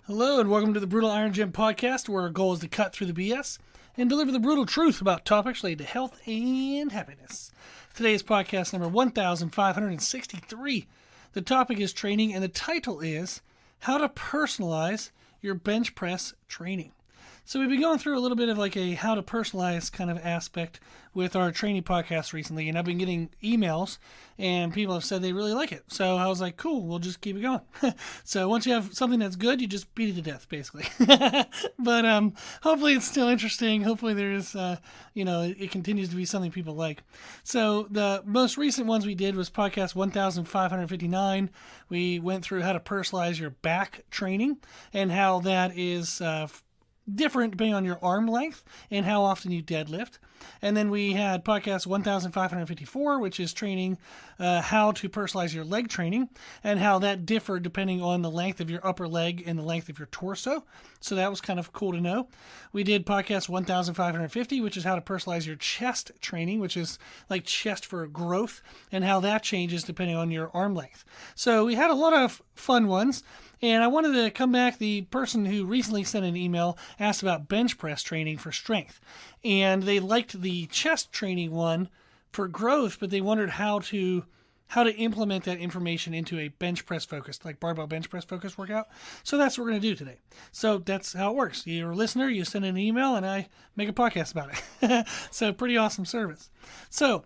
Hello and welcome to the Brutal Iron Gym podcast, where our goal is to cut through the BS and deliver the brutal truth about topics related to health and happiness. Today's podcast number 1563. The topic is training and the title is How to Personalize Your Bench Press Training. So we've been going through a little bit of like a how to personalize kind of aspect with our training podcast recently, and I've been getting emails and people have said they really like it. So I was like, cool, we'll just keep it going. So once you have something that's good, you just beat it to death, basically. But hopefully it's still interesting. Hopefully there's, it continues to be something people like. So the most recent ones we did was podcast 1559. We went through how to personalize your back training and how that is different depending on your arm length and how often you deadlift. And then we had podcast 1554, which is training how to personalize your leg training and how that differed depending on the length of your upper leg and the length of your torso. So that was kind of cool to know. We did podcast 1550, which is how to personalize your chest training, which is like chest for growth and how that changes depending on your arm length. So we had a lot of fun ones. And I wanted to come back. The person who recently sent an email asked about bench press training for strength. And they liked the chest training one for growth, but they wondered how to implement that information into a bench press focused, like barbell bench press focused workout. So that's what we're going to do today. So that's how it works. You're a listener, you send an email, and I make a podcast about it. So pretty awesome service. So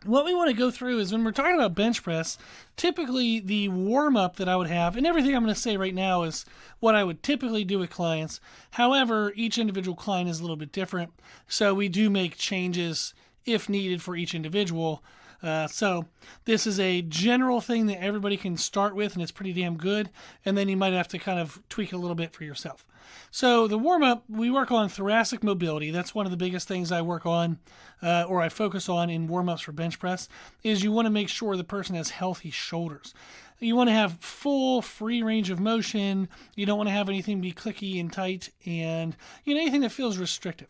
what we want to go through is when we're talking about bench press, typically the warm-up that I would have, and everything I'm going to say right now is what I would typically do with clients. However, each individual client is a little bit different, so we do make changes if needed for each individual. So this is a general thing that everybody can start with, and it's pretty damn good, and then you might have to kind of tweak a little bit for yourself. So the warm-up, we work on thoracic mobility. That's one of the biggest things I work on, or I focus on in warm-ups for bench press, is you want to make sure the person has healthy shoulders. You want to have full, free range of motion. You don't want to have anything be clicky and tight and anything that feels restrictive.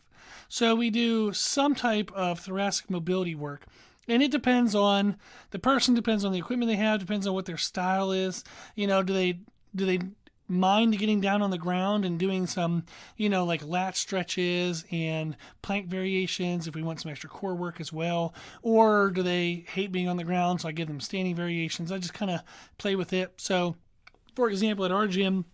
So we do some type of thoracic mobility work. And it depends on the person, depends on the equipment they have, depends on what their style is. Do they mind getting down on the ground and doing some, like lat stretches and plank variations if we want some extra core work as well? Or do they hate being on the ground, so I give them standing variations? I just kind of play with it. So, for example, at our gym,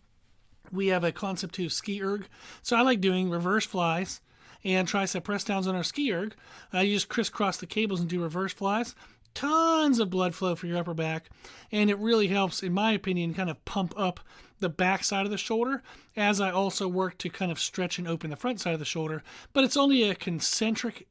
we have a Concept 2 ski erg. So I like doing reverse flies and tricep press downs on our ski erg. You just crisscross the cables and do reverse flies. Tons of blood flow for your upper back, and it really helps, in my opinion, kind of pump up the back side of the shoulder as I also work to kind of stretch and open the front side of the shoulder. But it's only a concentric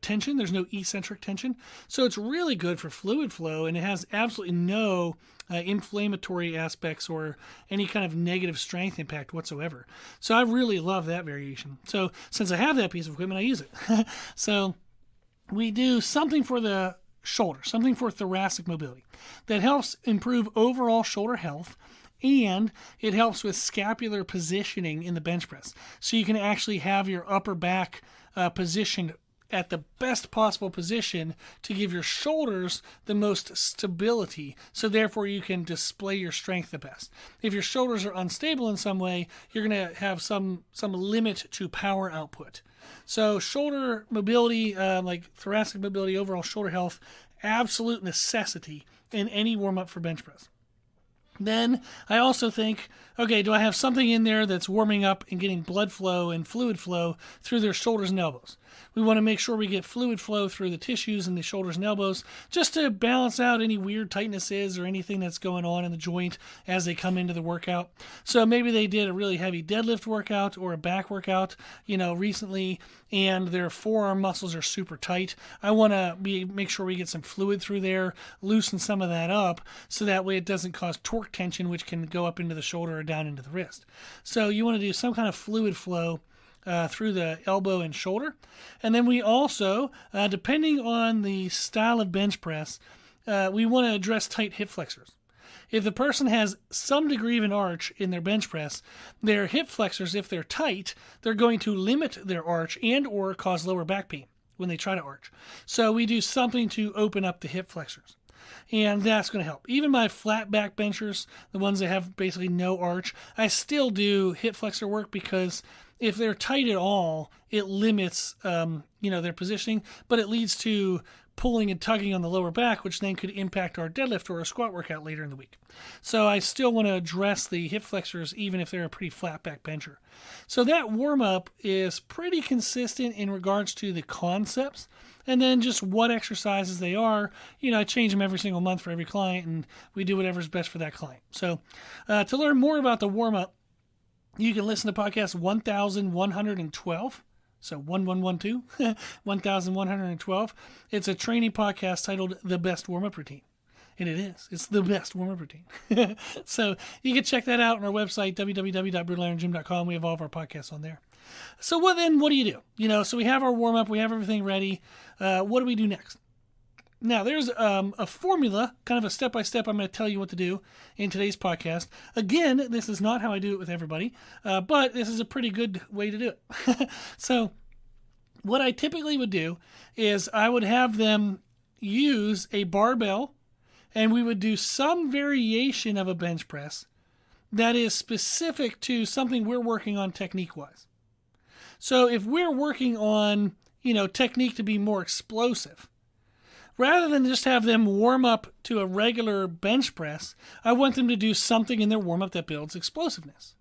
tension. There's no eccentric tension. So it's really good for fluid flow, and it has absolutely no inflammatory aspects or any kind of negative strength impact whatsoever. So I really love that variation. So since I have that piece of equipment, I use it. So we do something for the shoulder, something for thoracic mobility that helps improve overall shoulder health, and it helps with scapular positioning in the bench press. So you can actually have your upper back positioned at the best possible position to give your shoulders the most stability, so therefore you can display your strength the best. If your shoulders are unstable in some way, you're going to have some limit to power output. So shoulder mobility, like thoracic mobility, overall shoulder health, absolute necessity in any warm-up for bench press. Then I also think, okay, do I have something in there that's warming up and getting blood flow and fluid flow through their shoulders and elbows? We want to make sure we get fluid flow through the tissues in the shoulders and elbows just to balance out any weird tightnesses or anything that's going on in the joint as they come into the workout. So maybe they did a really heavy deadlift workout or a back workout, recently, and their forearm muscles are super tight. I want to make sure we get some fluid through there, loosen some of that up, so that way it doesn't cause torque tension, which can go up into the shoulder or down into the wrist. So you want to do some kind of fluid flow through the elbow and shoulder. And then we also, depending on the style of bench press, we want to address tight hip flexors. If the person has some degree of an arch in their bench press, their hip flexors, if they're tight, they're going to limit their arch and or cause lower back pain when they try to arch. So we do something to open up the hip flexors. And that's going to help. Even my flat back benchers, the ones that have basically no arch, I still do hip flexor work because if they're tight at all, it limits, their positioning, but it leads to pulling and tugging on the lower back, which then could impact our deadlift or a squat workout later in the week. So I still want to address the hip flexors even if they're a pretty flat back bencher. So that warm-up is pretty consistent in regards to the concepts, and then just what exercises they are. I change them every single month for every client, and we do whatever's best for that client. So to learn more about the warm-up, you can listen to podcast 1112. So 1112, 1112. It's a training podcast titled The Best Warm-Up Routine. And it is. It's the best warm-up routine. So you can check that out on our website, www.brutalirongym.com. We have all of our podcasts on there. So what do you do? So we have our warm-up. We have everything ready. What do we do next? Now, there's a formula, kind of a step-by-step I'm going to tell you what to do in today's podcast. Again, this is not how I do it with everybody, but this is a pretty good way to do it. So what I typically would do is I would have them use a barbell, and we would do some variation of a bench press that is specific to something we're working on technique-wise. So if we're working on, technique to be more explosive, rather than just have them warm up to a regular bench press, I want them to do something in their warm-up that builds explosiveness.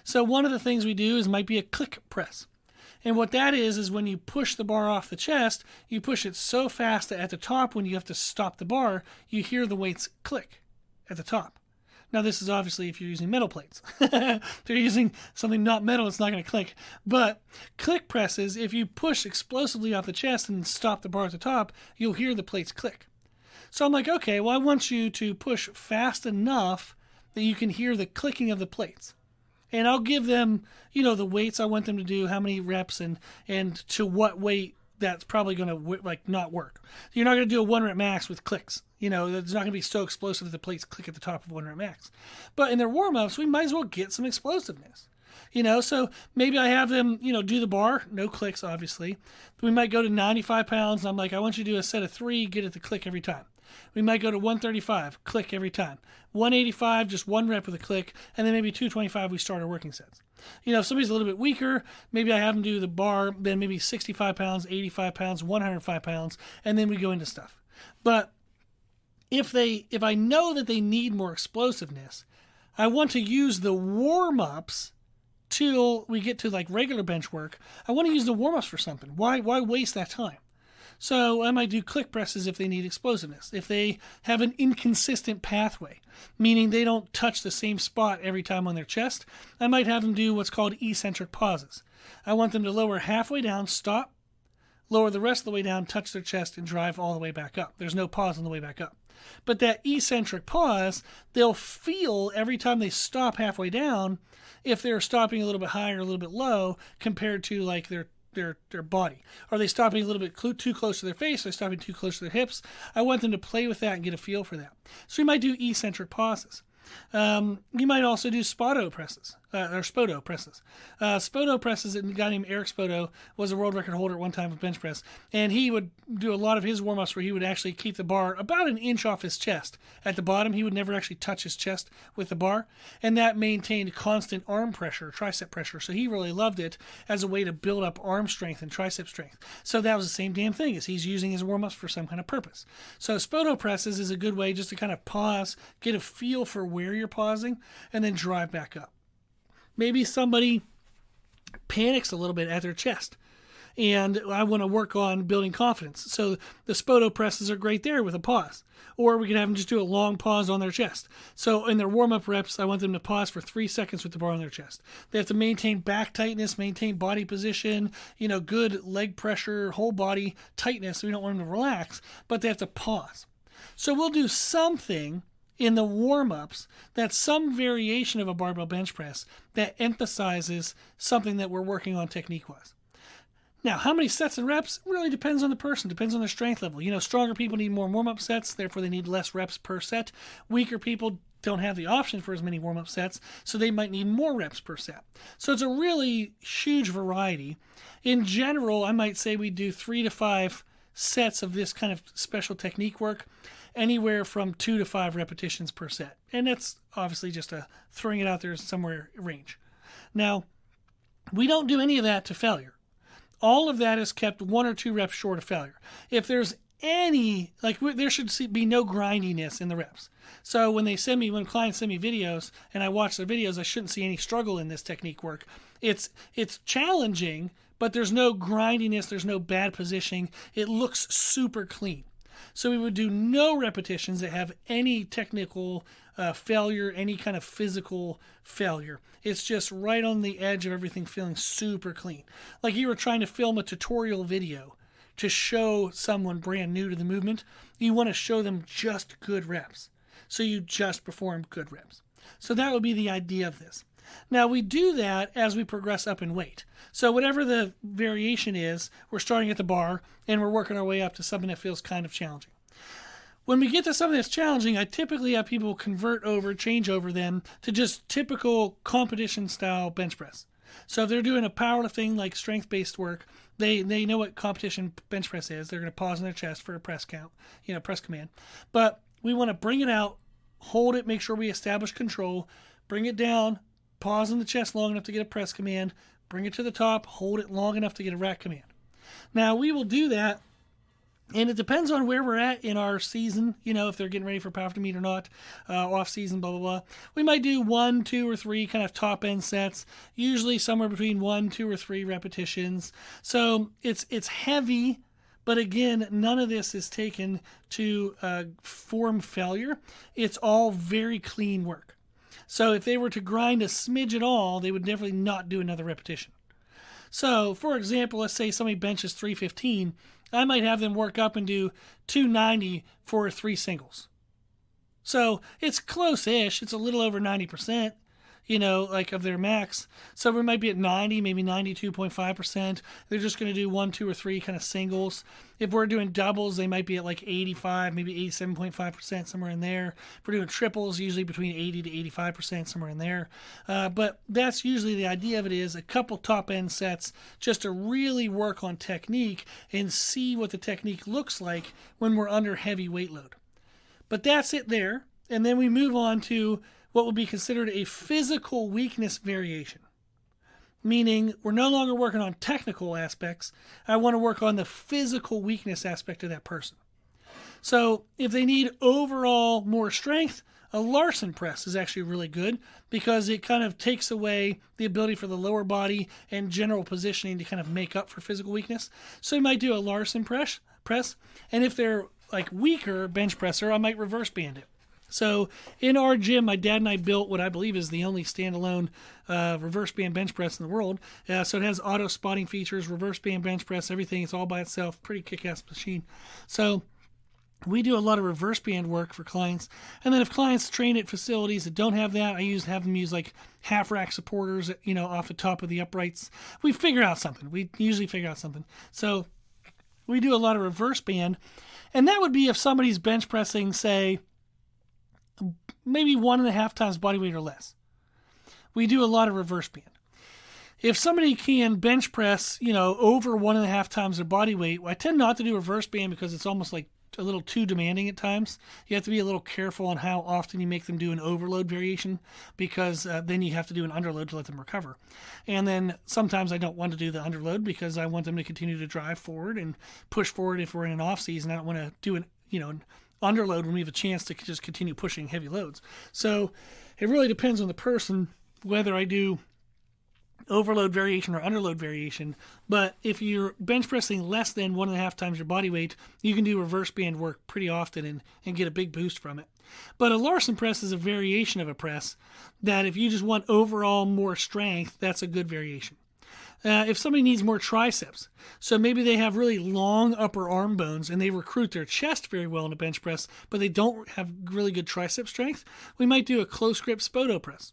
So one of the things we do might be a click press. And what that is when you push the bar off the chest, you push it so fast that at the top, when you have to stop the bar, you hear the weights click at the top. Now, this is obviously if you're using metal plates. If you're using something not metal, it's not going to click. But click presses, if you push explosively off the chest and stop the bar at the top, you'll hear the plates click. So I'm like, okay, well, I want you to push fast enough that you can hear the clicking of the plates. And I'll give them, the weights I want them to do, how many reps, and to what weight that's probably going to not work. You're not going to do a 1 rep max with clicks. It's not going to be so explosive that the plates click at the top of 1 rep max. But in their warm-ups, we might as well get some explosiveness. So maybe I have them, do the bar, no clicks, obviously. We might go to 95 pounds, and I'm like, I want you to do a set of 3, get it to click every time. We might go to 135, click every time. 185, just 1 rep with a click, and then maybe 225, we start our working sets. If somebody's a little bit weaker, maybe I have them do the bar, then maybe 65 pounds, 85 pounds, 105 pounds, and then we go into stuff. But if I know that they need more explosiveness, I want to use the warm-ups till we get to regular bench work. I want to use the warm-ups for something. Why waste that time? So I might do click presses if they need explosiveness. If they have an inconsistent pathway, meaning they don't touch the same spot every time on their chest, I might have them do what's called eccentric pauses. I want them to lower halfway down, stop, lower the rest of the way down, touch their chest, and drive all the way back up. There's no pause on the way back up. But that eccentric pause, they'll feel every time they stop halfway down if they're stopping a little bit high or a little bit low compared to their body. Are they stopping a little bit too close to their face? Are they stopping too close to their hips? I want them to play with that and get a feel for that. So we might do eccentric pauses. You might also do Spoto presses, or Spoto presses. Spoto presses, a guy named Eric Spoto was a world record holder at one time with bench press, and he would do a lot of his warm-ups where he would actually keep the bar about an inch off his chest. At the bottom, he would never actually touch his chest with the bar, and that maintained constant arm pressure, tricep pressure, so he really loved it as a way to build up arm strength and tricep strength. So that was the same damn thing, as he's using his warm-ups for some kind of purpose. So Spoto presses is a good way just to kind of pause, get a feel for where you're pausing, and then drive back up. Maybe somebody panics a little bit at their chest, and I want to work on building confidence. So the Spoto presses are great there with a pause. Or we can have them just do a long pause on their chest. So in their warm-up reps, I want them to pause for 3 seconds with the bar on their chest. They have to maintain back tightness, maintain body position, good leg pressure, whole body tightness. We don't want them to relax, but they have to pause. So we'll do something in the warm-ups that's some variation of a barbell bench press that emphasizes something that we're working on technique-wise. Now, how many sets and reps really depends on the person, depends on their strength level. Stronger people need more warm-up sets, therefore they need less reps per set. Weaker people don't have the option for as many warm-up sets, so they might need more reps per set. So it's a really huge variety. In general, I might say we do 3 to 5 sets of this kind of special technique work. anywhere from 2 to 5 repetitions per set. And that's obviously just throwing it out there somewhere range. Now, we don't do any of that to failure. All of that is kept 1 or 2 reps short of failure. If there's any, there should be no grindiness in the reps. So when clients send me videos and I watch their videos, I shouldn't see any struggle in this technique work. It's challenging, but there's no grindiness, there's no bad positioning. It looks super clean. So we would do no repetitions that have any technical failure, any kind of physical failure. It's just right on the edge of everything feeling super clean. Like you were trying to film a tutorial video to show someone brand new to the movement. You want to show them just good reps. So you just perform good reps. So that would be the idea of this. Now we do that as we progress up in weight. So whatever the variation is, we're starting at the bar and we're working our way up to something that feels kind of challenging. When we get to something that's challenging, I typically have people change over them to just typical competition style bench press. So if they're doing a powerlifting like strength-based work, they know what competition bench press is. They're going to pause in their chest for a press count, press command. But we want to bring it out, hold it, make sure we establish control, bring it down, pause in the chest long enough to get a press command, bring it to the top, hold it long enough to get a rack command. Now we will do that, and it depends on where we're at in our season, if they're getting ready for powerlifting meet or not, off season, blah, blah, blah. We might do 1, 2, or 3 kind of top end sets, usually somewhere between 1, 2, or 3 repetitions. So it's heavy, but again, none of this is taken to form failure. It's all very clean work. So if they were to grind a smidge at all, they would definitely not do another repetition. So, for example, let's say somebody benches 315. I might have them work up and do 290 for 3 singles. So it's close-ish. It's a little over 90%, of their max. So we might be at 90, maybe 92.5%. They're just going to do 1, 2, or 3 kind of singles. If we're doing doubles, they might be at 85, maybe 87.5%, somewhere in there. If we're doing triples, usually between 80 to 85%, somewhere in there. But that's usually the idea of it, is a couple top-end sets just to really work on technique and see what the technique looks like when we're under heavy weight load. But that's it there. And then we move on to what would be considered a physical weakness variation. Meaning we're no longer working on technical aspects. I want to work on the physical weakness aspect of that person. So if they need overall more strength, a Larson press is actually really good because it kind of takes away the ability for the lower body and general positioning to kind of make up for physical weakness. So you might do a Larson press. And if they're weaker bench presser, I might reverse band it. So in our gym, my dad and I built what I believe is the only standalone reverse band bench press in the world. So it has auto spotting features, reverse band bench press, everything. It's all by itself. Pretty kick-ass machine. So we do a lot of reverse band work for clients. And then if clients train at facilities that don't have that, I have them use half rack supporters, off the top of the uprights. We figure out something. We usually figure out something. So we do a lot of reverse band. And that would be if somebody's bench pressing, say, maybe 1.5 times body weight or less. We do a lot of reverse band. If somebody can bench press, over 1.5 times their body weight, I tend not to do reverse band because it's almost a little too demanding at times. You have to be a little careful on how often you make them do an overload variation because then you have to do an underload to let them recover. And then sometimes I don't want to do the underload because I want them to continue to drive forward and push forward if we're in an off season. I don't want to do an underload when we have a chance to just continue pushing heavy loads. So it really depends on the person whether I do overload variation or underload variation. But if you're bench pressing less than 1.5 times your body weight, you can do reverse band work pretty often and get a big boost from it. But a Larson press is a variation of a press that if you just want overall more strength, that's a good variation. If somebody needs more triceps, so maybe they have really long upper arm bones and they recruit their chest very well in a bench press, but they don't have really good tricep strength, we might do a close grip Spoto press.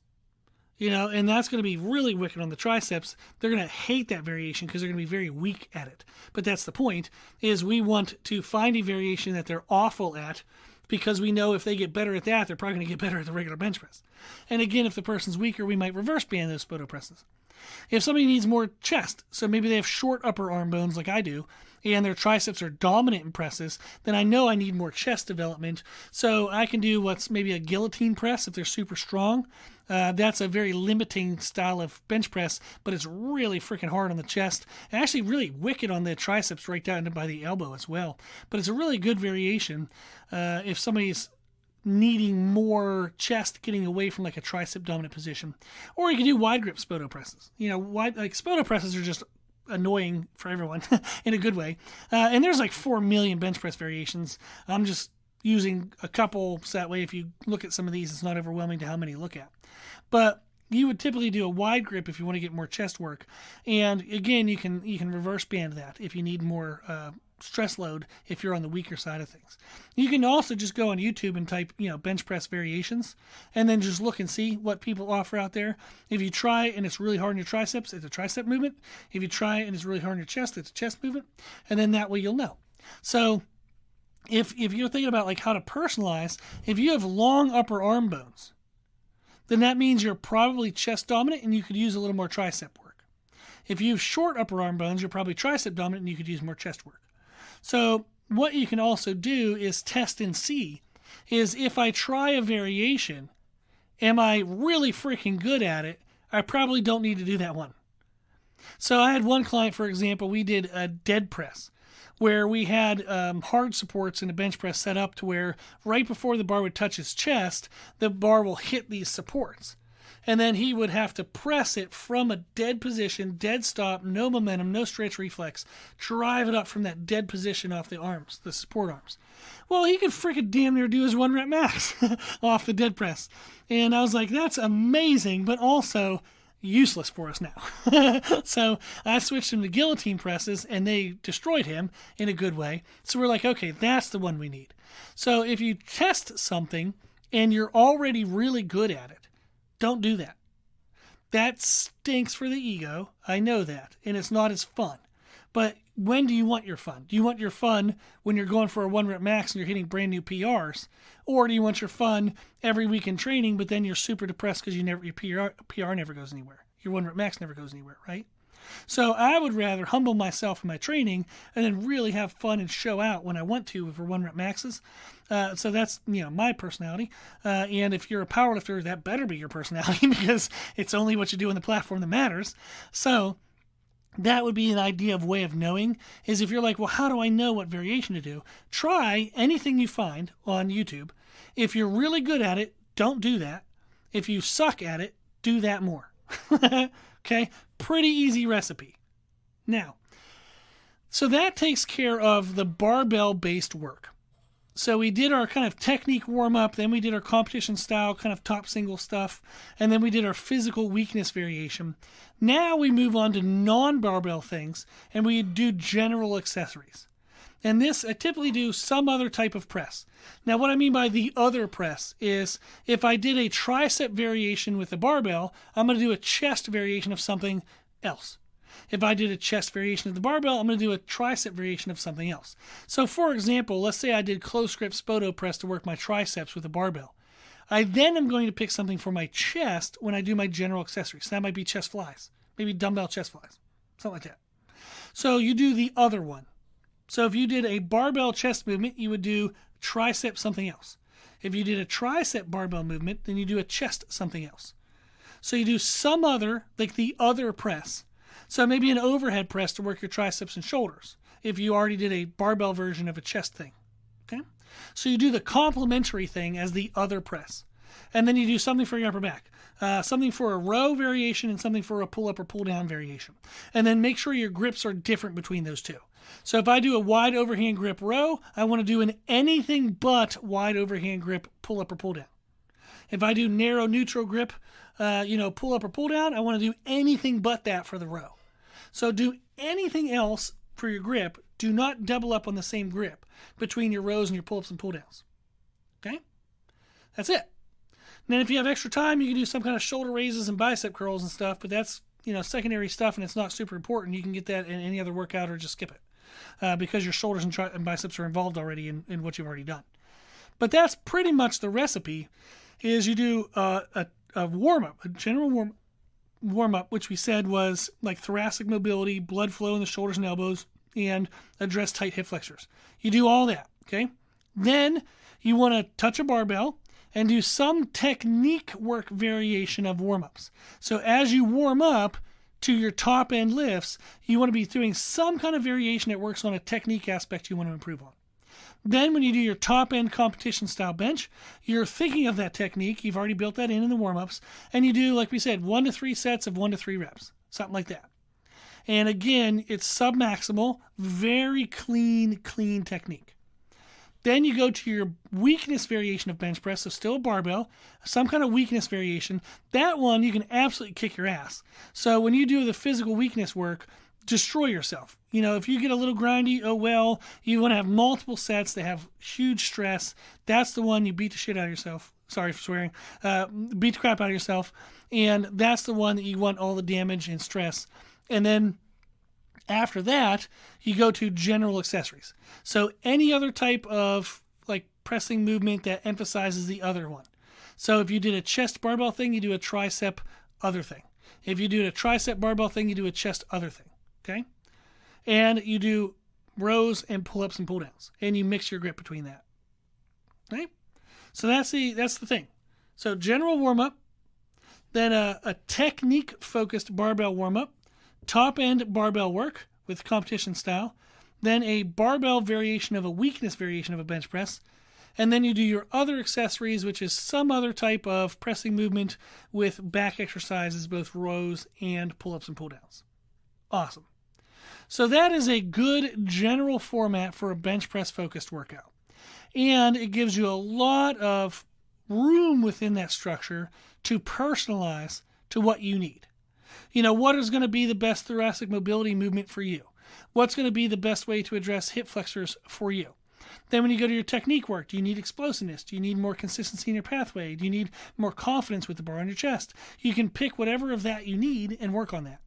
And that's going to be really wicked on the triceps. They're going to hate that variation because they're going to be very weak at it. But that's the point, is we want to find a variation that they're awful at because we know if they get better at that, they're probably going to get better at the regular bench press. And again, if the person's weaker, we might reverse band those Spoto presses. If somebody needs more chest, so maybe they have short upper arm bones like I do, and their triceps are dominant in presses, then I know I need more chest development. So I can do what's maybe a guillotine press if they're super strong. That's a very limiting style of bench press, but it's really freaking hard on the chest, and actually really wicked on the triceps right down by the elbow as well. But it's a really good variation if somebody's needing more chest, getting away from like a tricep dominant position. Or you can do wide grip spoto presses. Like spoto presses are just annoying for everyone in a good way. And there's like 4 million bench press variations. I'm just using a couple so that way if you look at some of these, it's not overwhelming to how many you look at. But you would typically do a wide grip if you want to get more chest work. And again, you can reverse band that if you need more stress load if you're on the weaker side of things. You can also just go on YouTube and type, bench press variations, and then just look and see what people offer out there. If you try and it's really hard on your triceps, it's a tricep movement. If you try and it's really hard on your chest, it's a chest movement. And then that way you'll know. So if you're thinking about like how to personalize, if you have long upper arm bones, then that means you're probably chest dominant and you could use a little more tricep work. If you have short upper arm bones, you're probably tricep dominant and you could use more chest work. So what you can also do is test and see is if I try a variation, am I really freaking good at it? I probably don't need to do that one. So I had one client, for example, we did a dead press where we had hard supports in a bench press set up to where right before the bar would touch his chest, the bar will hit these supports. And then he would have to press it from a dead position, dead stop, no momentum, no stretch reflex, drive it up from that dead position off the arms, the support arms. Well, he could freaking damn near do his 1 rep max off the dead press. And I was like, that's amazing, but also useless for us now. So I switched him to guillotine presses and they destroyed him in a good way. So we're like, okay, that's the one we need. So if you test something and you're already really good at it, don't do that. That stinks for the ego. I know that. And it's not as fun. But when do you want your fun? Do you want your fun when you're going for a 1 rep max and you're hitting brand new PRs? Or do you want your fun every week in training, but then you're super depressed because your PR never goes anywhere? Your 1 rep max never goes anywhere, right? So I would rather humble myself in my training and then really have fun and show out when I want to for 1 rep maxes. So that's, my personality. And if you're a powerlifter, that better be your personality because it's only what you do on the platform that matters. So that would be an idea of way of knowing is if you're like, well, how do I know what variation to do? Try anything you find on YouTube. If you're really good at it, don't do that. If you suck at it, do that more. Okay, pretty easy recipe. Now, so that takes care of the barbell-based work. So we did our kind of technique warm-up, then we did our competition style kind of top single stuff, and then we did our physical weakness variation. Now we move on to non-barbell things, and we do general accessories. And this, I typically do some other type of press. Now, what I mean by the other press is if I did a tricep variation with a barbell, I'm going to do a chest variation of something else. If I did a chest variation of the barbell, I'm going to do a tricep variation of something else. So, for example, let's say I did close grip spoto press to work my triceps with a barbell. I then am going to pick something for my chest when I do my general accessories. So that might be chest flies, maybe dumbbell chest flies, something like that. So you do the other one. So if you did a barbell chest movement, you would do tricep something else. If you did a tricep barbell movement, then you do a chest something else. So you do some other, like the other press. So maybe an overhead press to work your triceps and shoulders if you already did a barbell version of a chest thing. Okay? So you do the complementary thing as the other press. And then you do something for your upper back. Something for a row variation and something for a pull-up or pull-down variation. And then make sure your grips are different between those two. So if I do a wide overhand grip row, I want to do an anything but wide overhand grip pull-up or pull-down. If I do narrow neutral grip, pull-up or pull-down, I want to do anything but that for the row. So do anything else for your grip. Do not double up on the same grip between your rows and your pull-ups and pull-downs. Okay? That's it. And then if you have extra time, you can do some kind of shoulder raises and bicep curls and stuff, but that's, secondary stuff and it's not super important. You can get that in any other workout or just skip it because your shoulders and biceps are involved already in what you've already done. But that's pretty much the recipe is you do a warm-up, a general warm-up, which we said was like thoracic mobility, blood flow in the shoulders and elbows, and address tight hip flexors. You do all that, okay? Then you want to touch a barbell and do some technique work variation of warm-ups. So as you warm up to your top end lifts, you want to be doing some kind of variation that works on a technique aspect you want to improve on. Then when you do your top end competition style bench, you're thinking of that technique. You've already built that in the warm-ups, and you do, like we said, 1 to 3 sets of 1 to 3 reps, something like that. And again, it's sub-maximal, very clean technique. Then you go to your weakness variation of bench press, so still a barbell, some kind of weakness variation. That one, you can absolutely kick your ass. So when you do the physical weakness work, destroy yourself. You know, if you get a little grindy, oh well, you want to have multiple sets that have huge stress. That's the one you beat the shit out of yourself. Sorry for swearing. Beat the crap out of yourself. And that's the one that you want all the damage and stress. And then after that, you go to general accessories. So any other type of like pressing movement that emphasizes the other one. So if you did a chest barbell thing, you do a tricep other thing. If you do a tricep barbell thing, you do a chest other thing. Okay? And you do rows and pull-ups and pull-downs. And you mix your grip between that. Right? So that's the thing. So general warm-up, then a technique-focused barbell warm-up, top-end barbell work with competition style, then a barbell variation of a weakness variation of a bench press, and then you do your other accessories, which is some other type of pressing movement with back exercises, both rows and pull-ups and pull-downs. Awesome. So that is a good general format for a bench press focused workout. And it gives you a lot of room within that structure to personalize to what you need. You know, what is going to be the best thoracic mobility movement for you? What's going to be the best way to address hip flexors for you? Then when you go to your technique work, do you need explosiveness? Do you need more consistency in your pathway? Do you need more confidence with the bar on your chest? You can pick whatever of that you need and work on that.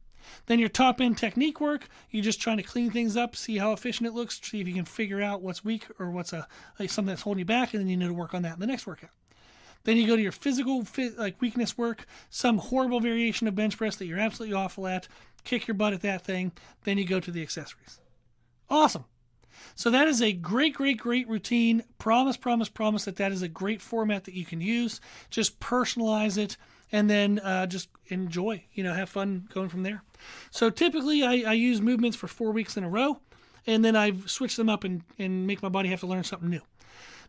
Then your top end technique work, you're just trying to clean things up, see how efficient it looks, see if you can figure out what's weak or what's something that's holding you back, and then you know to work on that in the next workout. Then you go to your physical weakness work, some horrible variation of bench press that you're absolutely awful at, kick your butt at that thing. Then you go to the accessories. Awesome. So that is a great routine. Promise that is a great format that you can use. Just personalize it and then just enjoy, have fun going from there. So typically I use movements for 4 weeks in a row, and then I switch them up and make my body have to learn something new.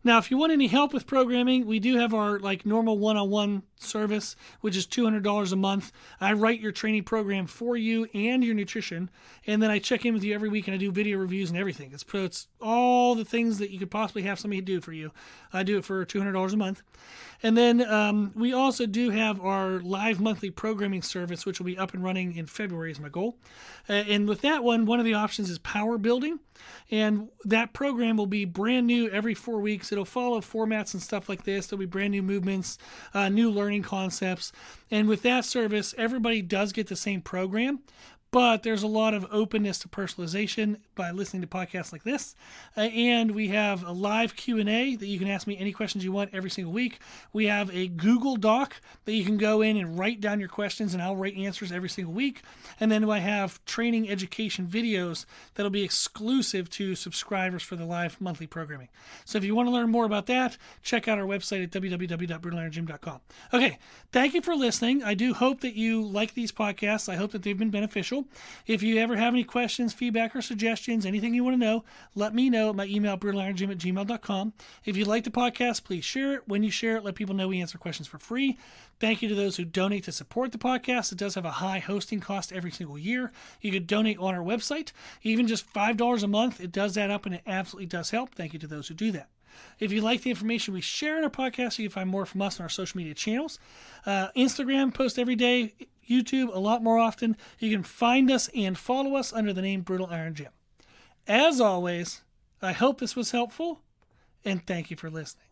Now, if you want any help with programming, we do have our normal one-on-one service, which is $200 a month. I write your training program for you and your nutrition, and then I check in with you every week, and I do video reviews and everything. It's all the things that you could possibly have somebody do for you. I do it for $200 a month. And then we also do have our live monthly programming service, which will be up and running in February is my goal. And with that one of the options is power building. And that program will be brand new every 4 weeks. It'll follow formats and stuff like this. There'll be brand new movements, new learning concepts. And with that service, everybody does get the same program, but there's a lot of openness to personalization by listening to podcasts like this. And we have a live Q&A that you can ask me any questions you want every single week. We have a Google Doc that you can go in and write down your questions, and I'll write answers every single week. And then I have training education videos that'll be exclusive to subscribers for the live monthly programming. So if you want to learn more about that, check out our website at www.brutalirongym.com. Okay, thank you for listening. I do hope that you like these podcasts. I hope that they've been beneficial. If you ever have any questions, feedback, or suggestions, anything you want to know, let me know at my email, brutalirongym@gmail.com. If you like the podcast, please share it. When you share it, let people know we answer questions for free. Thank you to those who donate to support the podcast. It does have a high hosting cost every single year. You could donate on our website. Even just $5 a month, it does add up, and it absolutely does help. Thank you to those who do that. If you like the information we share in our podcast, you can find more from us on our social media channels. Instagram, post every day. YouTube, a lot more often. You can find us and follow us under the name Brutal Iron Gym. As always, I hope this was helpful, and thank you for listening.